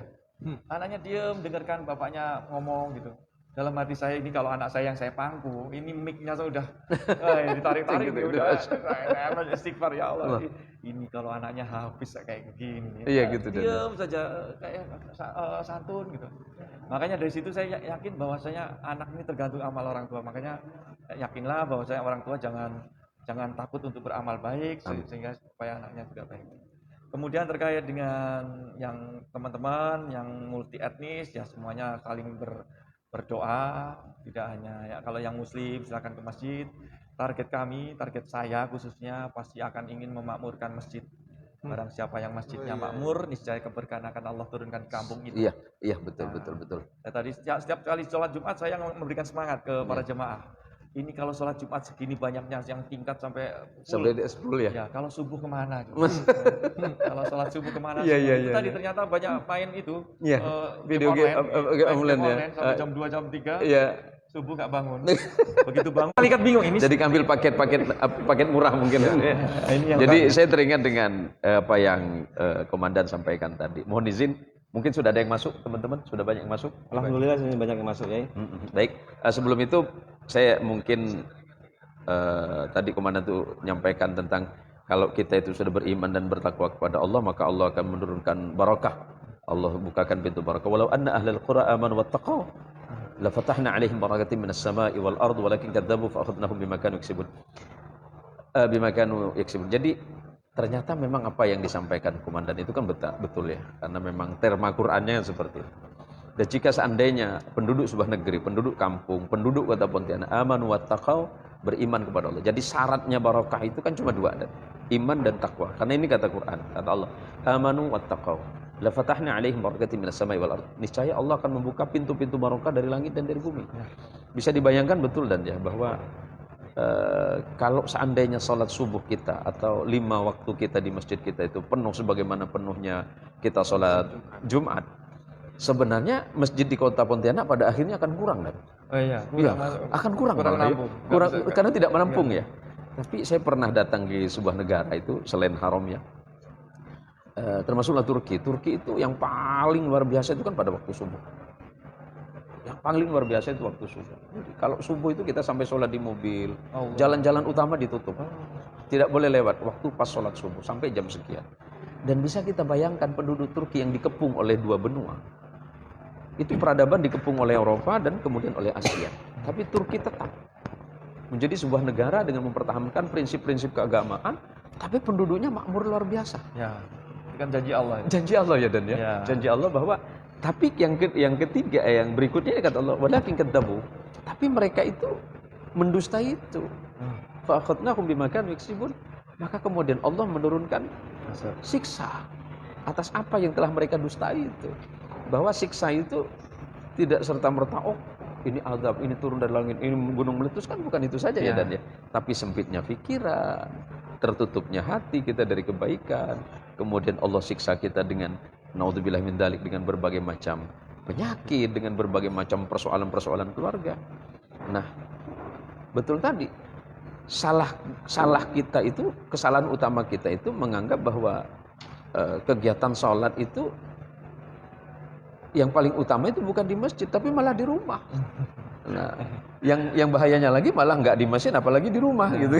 Anaknya diem, dengarkan bapaknya ngomong gitu. Dalam hati saya ini kalau anak saya yang saya pangku, ini mic-nya sudah ditarik-tarik gitu, udah istighfar ya Allah. Ini kalau anaknya hafiz kayak begini. Iya gitu. Diam saja kayak santun gitu. Makanya dari situ saya yakin bahwasanya anak ini tergantung amal orang tua. Makanya yakinlah bahwasanya orang tua jangan takut untuk beramal baik sehingga supaya anaknya juga baik. Kemudian terkait dengan yang teman-teman yang multi etnis ya semuanya saling berdoa, tidak hanya ya kalau yang muslim silakan ke masjid. Target saya khususnya pasti akan ingin memakmurkan masjid. Barang siapa yang masjidnya makmur, niscaya keberkahan akan Allah turunkan di kampung itu. Iya betul. Tadi setiap kali sholat Jumat saya memberikan semangat ke para jemaah. Ini kalau sholat Jumat segini banyaknya yang tingkat sampai full ya. Ya, kalau subuh kemana? Kalau sholat subuh kemana? Iya. Tadi ternyata banyak main itu. Iya. Video game online ya. Sampai jam 2 jam 3. Iya. Subuh nggak bangun. Begitu bangun, malaikat bingung ini. Jadi ambil paket murah mungkin. Jadi saya teringat dengan apa yang komandan sampaikan tadi. Mohon izin, mungkin sudah ada yang masuk, teman-teman? Sudah banyak yang masuk? Alhamdulillah sini banyak yang masuk ya. Baik, sebelum itu saya mungkin tadi komandan itu menyampaikan tentang kalau kita itu sudah beriman dan bertakwa kepada Allah, maka Allah akan menurunkan barakah. Allah bukakan pintu barakah. Walau anna ahlal qura amanu wattaqau la fatahna 'alaihim barakatin minas sama'i wal ard walakin kadzdzabu fa akhadnahum bima kanu yaksibun. Jadi ternyata memang apa yang disampaikan komandan itu kan betul ya, karena memang terma Qur'annya seperti itu. Dan jika seandainya penduduk sebuah negeri, penduduk kampung, penduduk kota Pontianak amanu wattaqau, beriman kepada Allah. Jadi syaratnya barakah itu kan cuma dua, iman dan takwa. Karena ini kata Quran, kata Allah, amanu wattaqau, la fatahna 'alaihim barakatin minas sama'i wal ard. Niscaya Allah akan membuka pintu-pintu barakah dari langit dan dari bumi. Bisa dibayangkan betul dan ya bahwa kalau seandainya sholat subuh kita atau 5 waktu kita di masjid kita itu penuh sebagaimana penuhnya kita sholat Jumat, sebenarnya masjid di kota Pontianak pada akhirnya akan kurang dan akan kurang karena tidak menampung ya. Tapi saya pernah datang di sebuah negara itu selain haram ya, termasuklah Turki itu yang paling luar biasa itu kan pada waktu subuh. Yang paling luar biasa itu waktu subuh. Kalau subuh itu kita sampai sholat di mobil, jalan-jalan utama ditutup, tidak boleh lewat waktu pas sholat subuh sampai jam sekian. Dan bisa kita bayangkan penduduk Turki yang dikepung oleh 2 benua. Itu peradaban dikepung oleh Eropa dan kemudian oleh Asia. Tapi Turki tetap menjadi sebuah negara dengan mempertahankan prinsip-prinsip keagamaan, tapi penduduknya makmur luar biasa. Ya, itu kan janji Allah. Ya? Janji Allah ya dan ya. Janji Allah bahwa tapi yang ketiga yang berikutnya kata Allah walakin kadzdzabu, tapi mereka itu mendustai itu. Fa akhadnahum bima kanu yaksibun, maka kemudian Allah menurunkan siksa atas apa yang telah mereka dustai itu. Bahwa siksa itu tidak serta-merta ini azab, ini turun dari langit, ini gunung meletus, kan bukan itu saja ya dan ya. Tapi sempitnya pikiran, tertutupnya hati kita dari kebaikan, kemudian Allah siksa kita dengan naudzubillah min dzalik, dengan berbagai macam penyakit, dengan berbagai macam persoalan-persoalan keluarga. Nah, betul tadi. Salah kita itu, kesalahan utama kita itu menganggap bahwa kegiatan sholat itu yang paling utama itu bukan di masjid, tapi malah di rumah. Nah, yang bahayanya lagi malah nggak di masjid, apalagi di rumah gitu.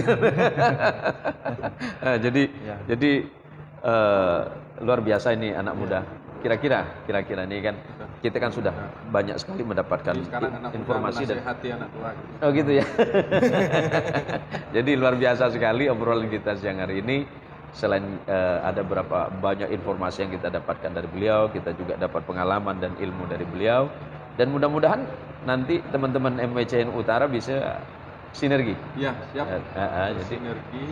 Nah, jadi luar biasa ini anak muda. Kira-kira ini kan kita kan sudah banyak sekali mendapatkan informasi dan anak tua. Oh gitu ya. Jadi luar biasa sekali obrolan kita siang hari ini. Selain ada banyak informasi yang kita dapatkan dari beliau, kita juga dapat pengalaman dan ilmu dari beliau. Dan mudah-mudahan nanti teman-teman MWCN Utara bisa sinergi. Ya, siap. Jadi Sinergi,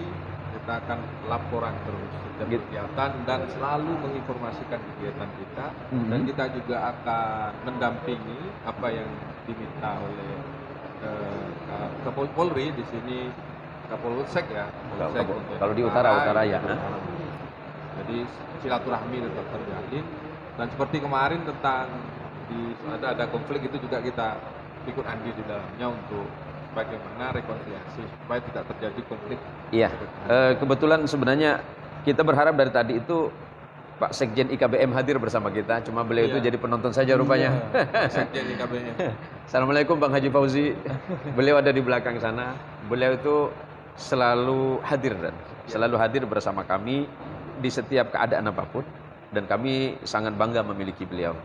kita akan laporan terus setiap Gitu. kegiatan dan selalu menginformasikan kegiatan kita. Mhm. Dan kita juga akan mendampingi apa yang diminta oleh Kapolri di sini, Kapolsek ya. Polsek untuk kalau di utara ya. Jadi silaturahmi tetap terjalin. Dan seperti kemarin tentang ada konflik itu juga kita ikut andil di dalamnya untuk bagaimana rekonsiliasi supaya tidak terjadi konflik. Iya, kebetulan sebenarnya kita berharap dari tadi itu Pak Sekjen IKBM hadir bersama kita, cuma beliau itu Iya. jadi penonton saja rupanya. Sekjen IKBM. Assalamualaikum Bang Haji Fauzi. Beliau ada di belakang sana. Beliau itu selalu hadir dan selalu hadir bersama kami di setiap keadaan apapun, dan kami sangat bangga memiliki beliau.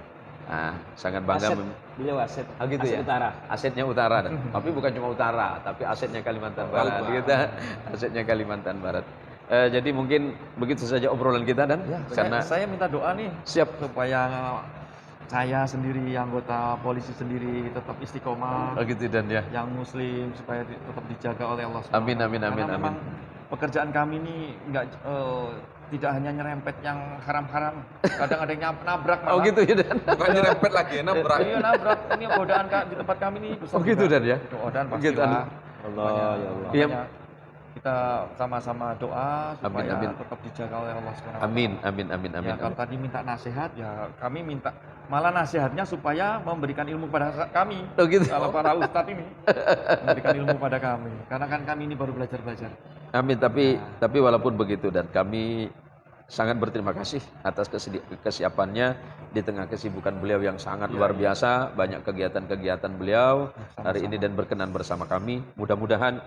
Nah, sangat bangga. Beliau aset. Gitu Aset ya. utara. Asetnya utara, dan tapi bukan cuma utara, tapi asetnya Kalimantan Barat. Kita asetnya Kalimantan Barat. Jadi mungkin begitu saja obrolan kita, dan karena saya minta doa nih siap. supaya saya sendiri, anggota polisi sendiri tetap istiqomah, Gitu dan ya. yang muslim supaya tetap dijaga oleh Allah SWT. Amin, amin, amin, Karena memang amin. pekerjaan kami ini tidak hanya nyerempet yang haram-haram, kadang ada yang nabrak malah. Oh gitu ya dan. Bukan nyerempet lagi, nabrak. Iya nabrak, ini godaan di tempat kami ini besar. Oh gitu juga. dan ya. Godaan Gitu, pastilah. Allah, ya Allah. Iya. Makanya kita sama-sama doa supaya amin. tetap dijaga oleh Allah SWT. Amin, amin, amin, amin. Ya, kalau tadi minta nasihat, ya kami minta malah nasihatnya supaya memberikan ilmu pada kami. Oh gitu. Kalau para ustadz ini memberikan ilmu pada kami, karena kan kami ini baru belajar. Amin, tapi walaupun begitu, dan kami sangat berterima kasih atas kesiapannya di tengah kesibukan beliau yang sangat luar biasa, banyak kegiatan-kegiatan beliau hari ini dan berkenan bersama kami. Mudah-mudahan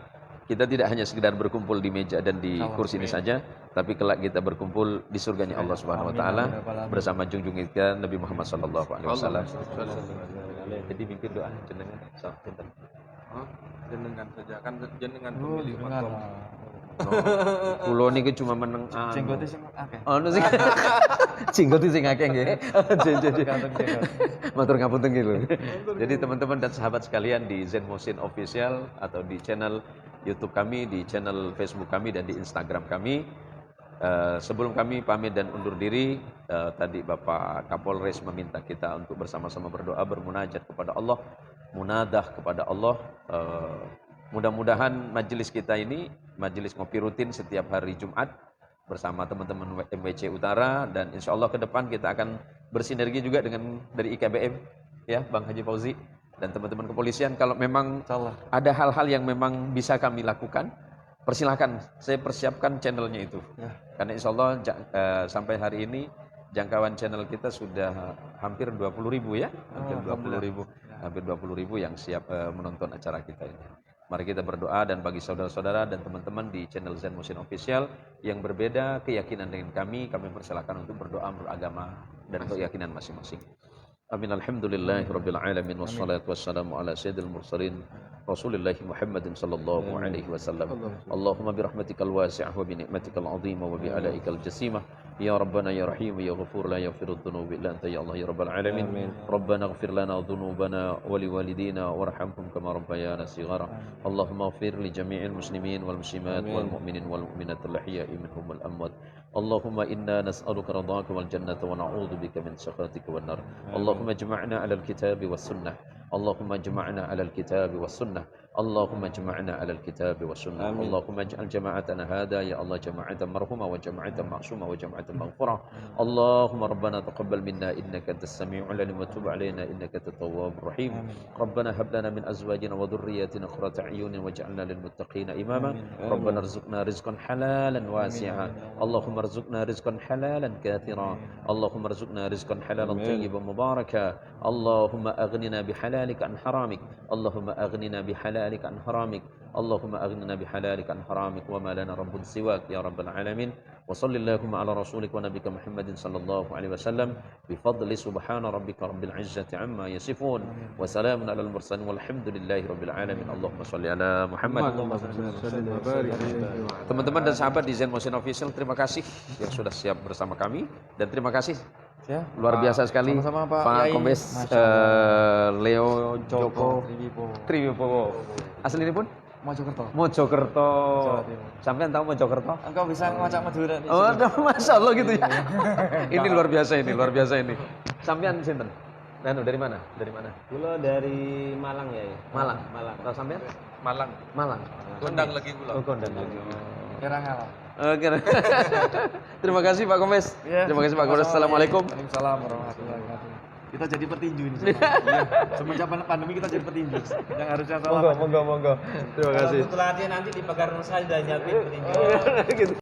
kita tidak hanya sekedar berkumpul di meja dan di kursi ini saja, tapi kelak kita berkumpul di surganya Allah Subhanahu wa taala bersama junjungan kita Nabi Muhammad sallallahu alaihi wasallam. Jadi mimpi doa jenengan sampun. Jenengan saja kan jenengan pemilik makom. Kulo niki cuma meneng Jenggote sing akeh. ono sing jenggot sing akeh nggih. Matur ngapunten nggih lho. Jadi teman-teman dan sahabat sekalian di Zen Motion Official atau di channel YouTube kami, di channel Facebook kami dan di Instagram kami. Sebelum kami pamit dan undur diri, tadi Bapak Kapolres meminta kita untuk bersama-sama berdoa, bermunajat kepada Allah, munadah kepada Allah. Mudah-mudahan majelis kita ini, majelis ngopi rutin setiap hari Jumat bersama teman-teman MWC Utara, dan insya Allah ke depan kita akan bersinergi juga dengan dari IKBM, ya Bang Haji Fauzi dan teman-teman kepolisian. Kalau memang ada hal-hal yang memang bisa kami lakukan, persilahkan, saya persiapkan channelnya itu. Karena insya Allah sampai hari ini jangkauan channel kita sudah hampir 20.000 ya, hampir 20.000 yang siap menonton acara kita ini. Mari kita berdoa, dan bagi saudara-saudara dan teman-teman di channel Zen Motion Official yang berbeda keyakinan dengan kami persilakan untuk berdoa beragama dan keyakinan masing-masing. Amin. Alhamdulillahirabbil alamin wassalatu wassalamu ala sayyidil mursalin Rasulillah Muhammadin sallallahu alaihi wasallam. Allahumma bi rahmatikal wasi'ah wa bi ni'matikal 'azimah wa bi alaikal jasimah. Ya Rabbana ya Rahim ya Ghafur la yaghfiru dhunuba illa anta ya Allah ya rabbal alamin. Rabbana ighfir lana dhunubana wa li walidina warhamhum kama rabbayana shighara. Allahumma ighfir li jami'il muslimin wal muslimat wal mu'minin wal mu'minat al ahya'i minhum wal amwat. Allahumma inna nas'aluka ridhaka wal jannata wa na'udzu bika min sakhatika wan nar. Allahumma ijma'na 'alal kitabi was sunnah. Allahumma ijma'na 'alal kitabi was sunnah. Allahumma ijma'na 'alal kitabi was sunnah. Allahumma ij'al jama'atana hadha ya Allah jama'atan marhumah wa jama'atan ma'sumah wa jama'atan maghfurah. Allahumma rabbana taqabbal minna innaka antas sami'ul 'alim wa tub 'alaina innaka antat tawwabur rahim. Rabbana hab lana min azwajina wa dhurriyyatina qurrata a'yunin waj'alna lil muttaqina imama. Rabbana arzuqna rizqan halalan wasi'a. Allahumma arzuqna rizqan halalan katsira. Allahumma arzuqna rizqan halalan tayyiban mubaraka. Allahumma aghnina bihalalika an haramik. Allahumma aghnina bihalalika an haramik. Allahumma aghnina bihalalika an haramik wa ma lana rabbun siwak ya rabbal alamin. Wa sallallahu ala rasulika wa nabika Muhammadin sallallahu alaihi wasallam bi fadli subhana rabbika rabbil izzati amma yasifun wa salamun alal mursalin walhamdulillahi rabbil alamin. Allahumma shalli ala Muhammad. Teman-teman dan sahabat di Zen Motion Official, terima kasih yang sudah siap bersama kami, dan terima kasih luar biasa sekali Sama-sama, Pak Pak Yai. Kombes Masya Allah. Leo Joko Triwibowo. Triwibowo. Asli ini pun Mojokerto. Mojokerto. Jawa Timur. Sampean tahu Mojokerto? Engkau bisa ngocak Madura nih. Oh, Masya Allah gitu ya. Ini luar biasa ini. Sampean sinten? Dari mana? Kula dari Malang ya. Malang. Malang. Kalau sampean? Malang. Kondang lagi kula. Oh, Kondang lagi. Kira ngalah. Oke. Terima kasih Pak Kombes. Ya, Terima kasih Pak Kombes. Assalamualaikum. Waalaikumsalam warahmatullahi wabarakatuh. Kita jadi petinju ini. Semenjak pandemi kita jadi petinju. Yang harusnya salah. Monggo. Terima kasih. Kalau butuh latihan nanti di Pagar Nusa sudah nyiapin petinju. Gitu.